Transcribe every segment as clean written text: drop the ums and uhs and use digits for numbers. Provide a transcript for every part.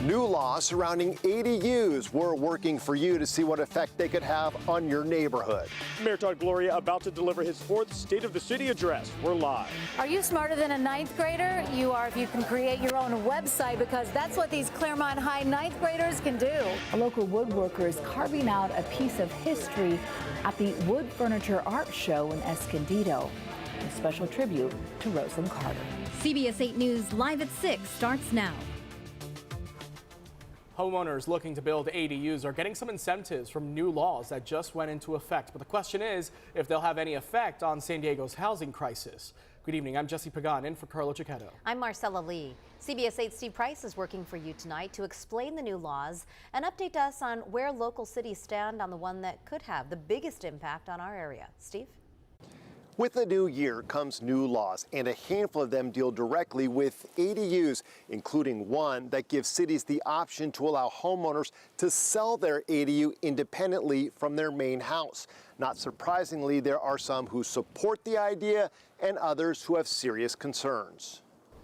New laws surrounding ADUs. We're working for you to see what effect they could have on your neighborhood. Mayor Todd Gloria about to deliver his 4th State of the City address. We're live. Are you smarter than a 9th grader? You are if you can create your own website, because that's what these Claremont High 9th graders can do. A local woodworker is carving out a piece of history at the Wood Furniture Art Show in Escondido. A special tribute to Rosalind Carter. CBS 8 News Live at 6 starts now. Homeowners looking to build ADUs are getting some incentives from new laws that just went into effect. But the question is if they'll have any effect on San Diego's housing crisis. Good evening. I'm Jesse Pagan in for Carlo Cicchetto. I'm Marcella Lee. CBS 8's Steve Price is working for you tonight to explain the new laws and update us on where local cities stand on the one that could have the biggest impact on our area. Steve? With the new year comes new laws, and a handful of them deal directly with ADUs, including one that gives cities the option to allow homeowners to sell their ADU independently from their main house. Not surprisingly, there are some who support the idea and others who have serious concerns.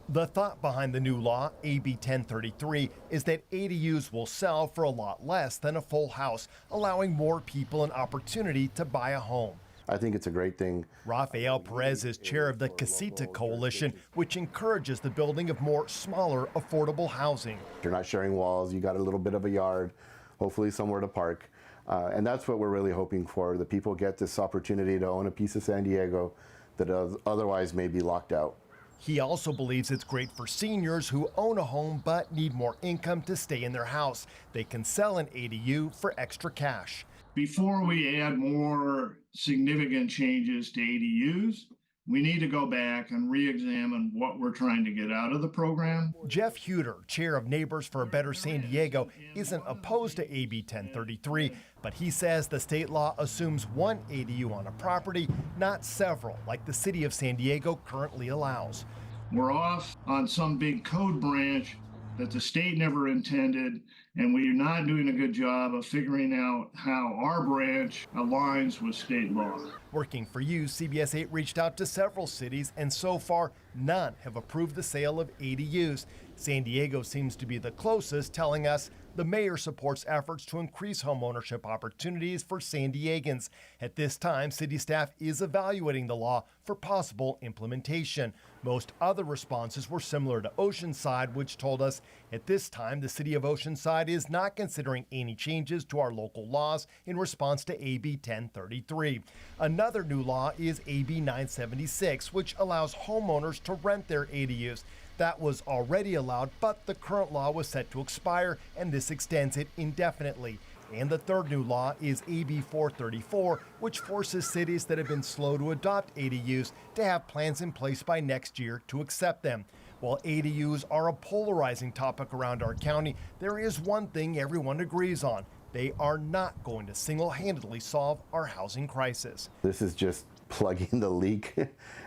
The thought behind the new law, AB 1033, is that ADUs will sell for a lot less than a full house, allowing more people an opportunity to buy a home. I think it's a great thing. Rafael Perez is chair of the Casita Coalition, which encourages the building of more smaller, affordable housing. You're not sharing walls, you got a little bit of a yard, hopefully somewhere to park. And that's what we're really hoping for. The people get this opportunity to own a piece of San Diego that otherwise may be locked out. He also believes it's great for seniors who own a home but need more income to stay in their house. They can sell an ADU for extra cash. Before we add more significant changes to ADUs, we need to go back and re-examine what we're trying to get out of the program. Jeff Huter, chair of Neighbors for a Better San Diego, isn't opposed to AB 1033, but he says the state law assumes one ADU on a property, not several, like the city of San Diego currently allows. We're off on some big code branch that the state never intended, and we're not doing a good job of figuring out how our branch aligns with state law. Working for you, CBS 8 reached out to several cities, and so far, none have approved the sale of ADUs. San Diego seems to be the closest, telling us the mayor supports efforts to increase homeownership opportunities for San Diegans. At this time, city staff is evaluating the law for possible implementation. Most other responses were similar to Oceanside, which told us at this time the city of Oceanside is not considering any changes to our local laws in response to AB 1033. Another new law is AB 976, which allows homeowners to rent their ADUs. That was already allowed, but the current law was set to expire, and this extends it indefinitely. And the third new law is AB 434, which forces cities that have been slow to adopt ADUs to have plans in place by next year to accept them. While ADUs are a polarizing topic around our county, there is one thing everyone agrees on. They are not going to single-handedly solve our housing crisis. This is just plugging the leak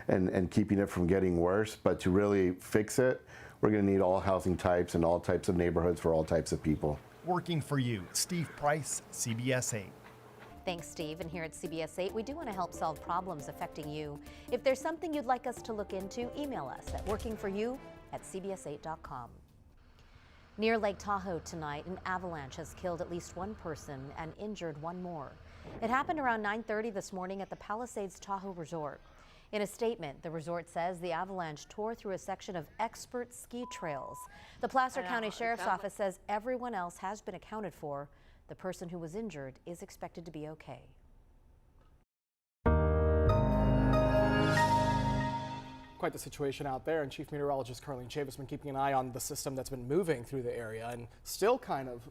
and keeping it from getting worse, but to really fix it, we're going to need all housing types and all types of neighborhoods for all types of people. Working for you, Steve Price, CBS 8. Thanks, Steve. And here at CBS 8, we do want to help solve problems affecting you. If there's something you'd like us to look into, email us at workingforyou@cbs8.com. Near Lake Tahoe tonight, an avalanche has killed at least one person and injured one more. It happened around 9:30 this morning at the Palisades Tahoe Resort. In a statement, the resort says the avalanche tore through a section of expert ski trails. The Placer County Sheriff's Office says everyone else has been accounted for. The person who was injured is expected to be okay. Quite the situation out there, and Chief Meteorologist Carlene Chavis has been keeping an eye on the system that's been moving through the area, and we're still kind of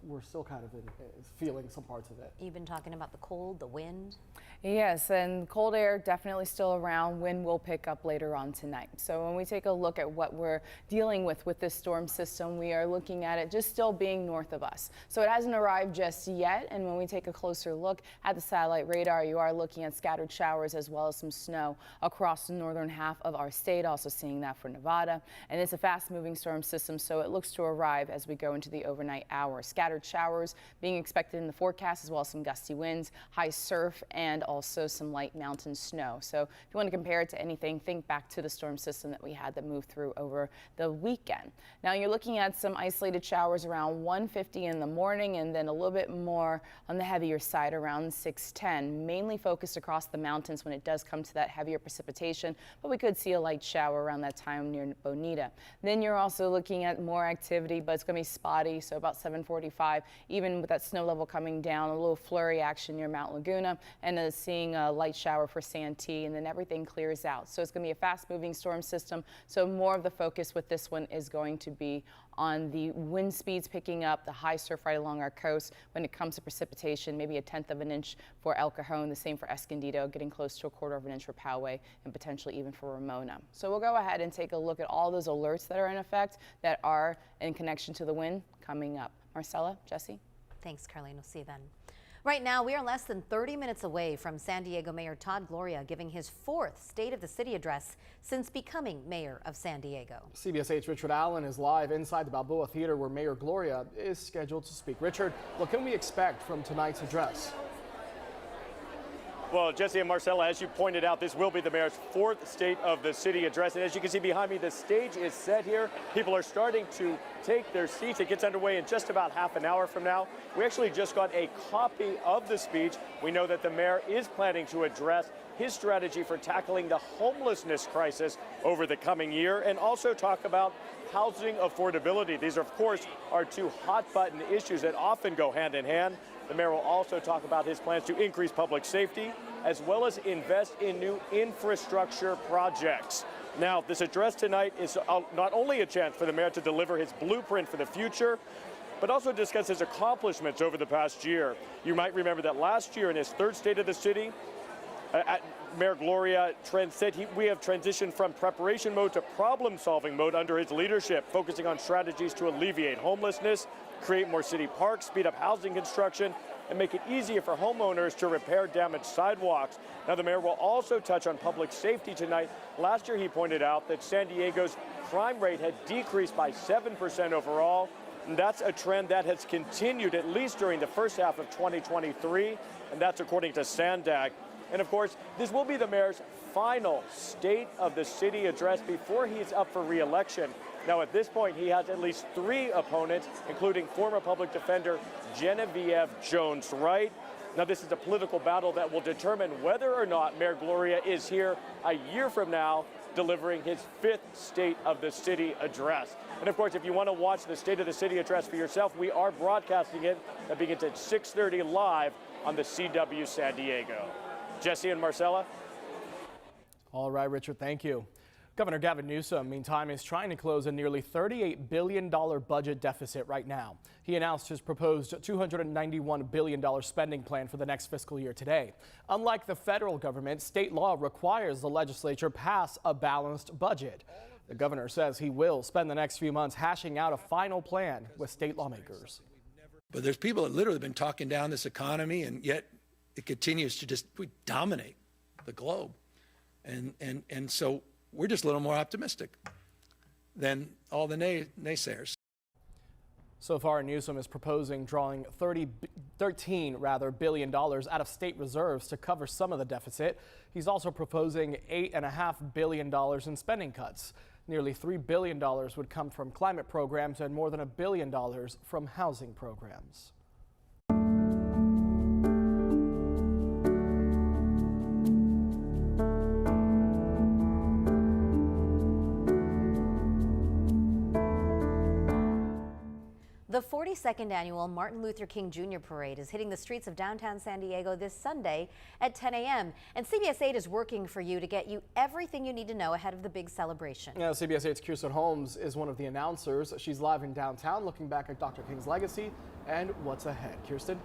feeling some parts of it. You've been talking about the cold, the wind. Yes, and cold air definitely still around. Wind will pick up later on tonight. So when we take a look at what we're dealing with this storm system, we are looking at it just still being north of us. So it hasn't arrived just yet, and when we take a closer look at the satellite radar, you are looking at scattered showers as well as some snow across the northern half of our state. state, also seeing that for Nevada. And it's a fast-moving storm system, so it looks to arrive as we go into the overnight hours. Scattered showers being expected in the forecast, as well as some gusty winds, high surf, and also some light mountain snow. So if you want to compare it to anything, think back to the storm system that we had that moved through over the weekend. Now you're looking at some isolated showers around 1:50 in the morning, and then a little bit more on the heavier side around 6:10, mainly focused across the mountains when it does come to that heavier precipitation, but we could see a light shower around that time near Bonita. Then you're also looking at more activity, but it's going to be spotty, so about 7:45, even with that snow level coming down, a little flurry action near Mount Laguna, and seeing a light shower for Santee, and then everything clears out. So it's going to be a fast-moving storm system, so more of the focus with this one is going to be on the wind speeds picking up, the high surf right along our coast. When it comes to precipitation, maybe 1/10 of an inch for El Cajon, the same for Escondido, getting close to 1/4 of an inch for Poway, and potentially even for Ramona. So we'll go ahead and take a look at all those alerts that are in effect that are in connection to the wind coming up. Marcella, Jesse? Thanks, Carlene. We'll see you then. Right now, we are less than 30 minutes away from San Diego Mayor Todd Gloria giving his 4th State of the City address since becoming mayor of San Diego. CBS 8's Richard Allen is live inside the Balboa Theater where Mayor Gloria is scheduled to speak. Richard, what can we expect from tonight's address? Well, Jesse and Marcella, as you pointed out, this will be the mayor's 4th State of the City address. And as you can see behind me, the stage is set here. People are starting to take their seats. It gets underway in just about half an hour from now. We actually just got a copy of the speech. We know that the mayor is planning to address his strategy for tackling the homelessness crisis over the coming year and also talk about housing affordability. These, of course, are 2 hot-button issues that often go hand in hand. The mayor will also talk about his plans to increase public safety as well as invest in new infrastructure projects. Now, this address tonight is not only a chance for the mayor to deliver his blueprint for the future, but also discuss his accomplishments over the past year. You might remember that last year in his 3rd State of the City, Mayor Gloria said we have transitioned from preparation mode to problem-solving mode under his leadership, focusing on strategies to alleviate homelessness, create more city parks, speed up housing construction, and make it easier for homeowners to repair damaged sidewalks. Now, the mayor will also touch on public safety tonight. Last year, he pointed out that San Diego's crime rate had decreased by 7% overall. And that's a trend that has continued at least during the first half of 2023, and that's according to SANDAG. And of course, this will be the mayor's final State of the City address before he's up for re-election. Now, at this point, he has at least 3 opponents, including former public defender Genevieve Jones-Wright. Now, this is a political battle that will determine whether or not Mayor Gloria is here a year from now, delivering his 5th State of the City address. And of course, if you want to watch the State of the City address for yourself, we are broadcasting it. That begins at 6:30 live on the CW San Diego. Jesse and Marcella. All right, Richard, thank you. Governor Gavin Newsom, meantime, is trying to close a nearly $38 billion budget deficit right now. He announced his proposed $291 billion spending plan for the next fiscal year today. Unlike the federal government, state law requires the legislature pass a balanced budget. The governor says he will spend the next few months hashing out a final plan with state lawmakers. But there's people that literally have been talking down this economy, and yet it continues to just dominate the globe. And so we're just a little more optimistic than all the naysayers. So far, Newsom is proposing drawing $13 billion out of state reserves to cover some of the deficit. He's also proposing $8.5 billion in spending cuts. Nearly $3 billion would come from climate programs and more than $1 billion from housing programs. The 42nd annual Martin Luther King Jr. Parade is hitting the streets of downtown San Diego this Sunday at 10 a.m. And CBS 8 is working for you to get you everything you need to know ahead of the big celebration. Now, CBS 8's Kirsten Holmes is one of the announcers. She's live in downtown looking back at Dr. King's legacy and what's ahead. Kirsten?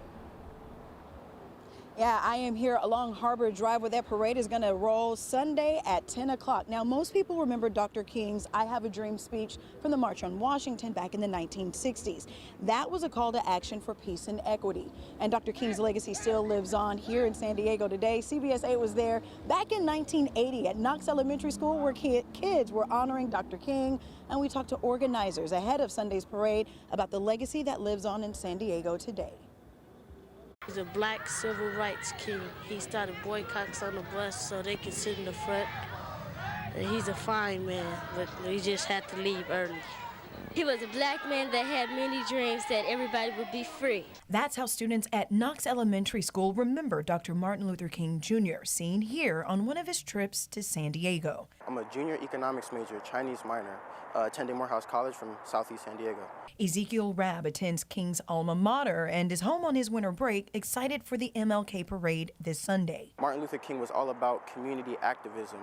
Yeah, I am here along Harbor Drive where that parade is going to roll Sunday at 10 o'clock. Now, most people remember Dr. King's I Have a Dream speech from the March on Washington back in the 1960s. That was a call to action for peace and equity. And Dr. King's legacy still lives on here in San Diego today. CBS 8 was there back in 1980 at Knox Elementary School where kids were honoring Dr. King. And we talked to organizers ahead of Sunday's parade about the legacy that lives on in San Diego today. He's a black civil rights king. He started boycotts on the bus so they could sit in the front. And he's a fine man, but he just had to leave early. He was a black man that had many dreams that everybody would be free. That's how students at Knox Elementary School remember Dr. Martin Luther King Jr., seen here on one of his trips to San Diego. I'm a junior economics major, Chinese minor, attending Morehouse College from Southeast San Diego. Ezekiel Rabb attends King's alma mater and is home on his winter break, excited for the MLK parade this Sunday. Martin Luther King was all about community activism.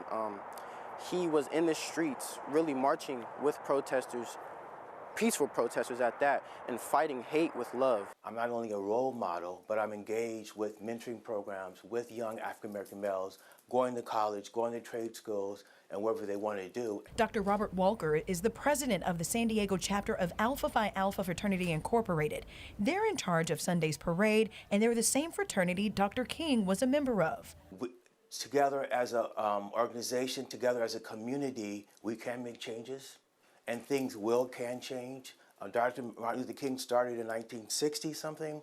He was in the streets really marching with protesters, peaceful protesters at that, and fighting hate with love. I'm not only a role model, but I'm engaged with mentoring programs with young African-American males, going to college, going to trade schools, and whatever they want to do. Dr. Robert Walker is the president of the San Diego chapter of Alpha Phi Alpha Fraternity Incorporated. They're in charge of Sunday's parade, and they're the same fraternity Dr. King was a member of. Together as an organization, together as a community, we can make changes, and things can change. Dr. Martin Luther King started in 1960-something,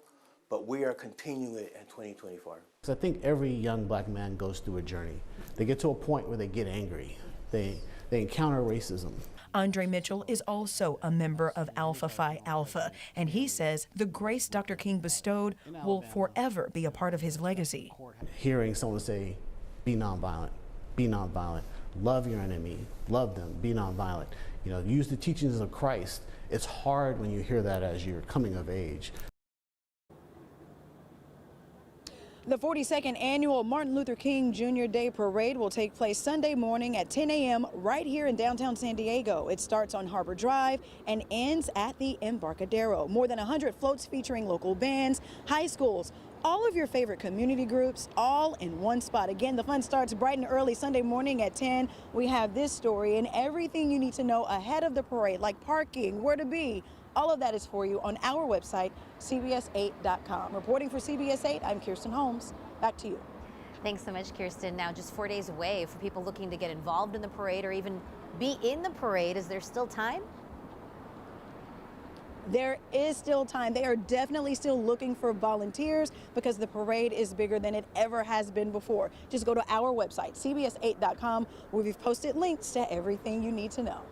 but we are continuing it in 2024. I think every young black man goes through a journey. They get to a point where they get angry. They encounter racism. Andre Mitchell is also a member of Alpha Phi Alpha, and he says the grace Dr. King bestowed will forever be a part of his legacy. Hearing someone say, be nonviolent, love your enemy, love them, be nonviolent. You know, use the teachings of Christ. It's hard when you hear that as you're coming of age. The 42nd annual Martin Luther King Jr. Day Parade will take place Sunday morning at 10 a.m. right here in downtown San Diego. It starts on Harbor Drive and ends at the Embarcadero. More than 100 floats featuring local bands, high schools, all of your favorite community groups, all in one spot. Again, the fun starts bright and early Sunday morning at 10. We have this story and everything you need to know ahead of the parade, like parking, where to be. All of that is for you on our website, CBS8.com. Reporting for CBS 8, I'm Kirsten Holmes. Back to you. Thanks so much, Kirsten. Now, just 4 days away for people looking to get involved in the parade or even be in the parade. Is there still time? There is still time. They are definitely still looking for volunteers because the parade is bigger than it ever has been before. Just go to our website, CBS8.com, where we've posted links to everything you need to know.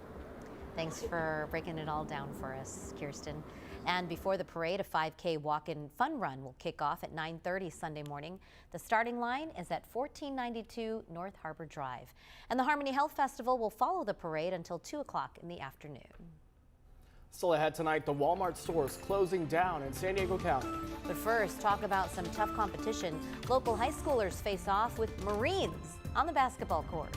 Thanks for breaking it all down for us, Kirsten. And before the parade, a 5K walk-in fun run will kick off at 9:30 Sunday morning. The starting line is at 1492 North Harbor Drive. And the Harmony Health Festival will follow the parade until 2 o'clock in the afternoon. Still ahead tonight, the Walmart stores closing down in San Diego County. But first, talk about some tough competition. Local high schoolers face off with Marines on the basketball court.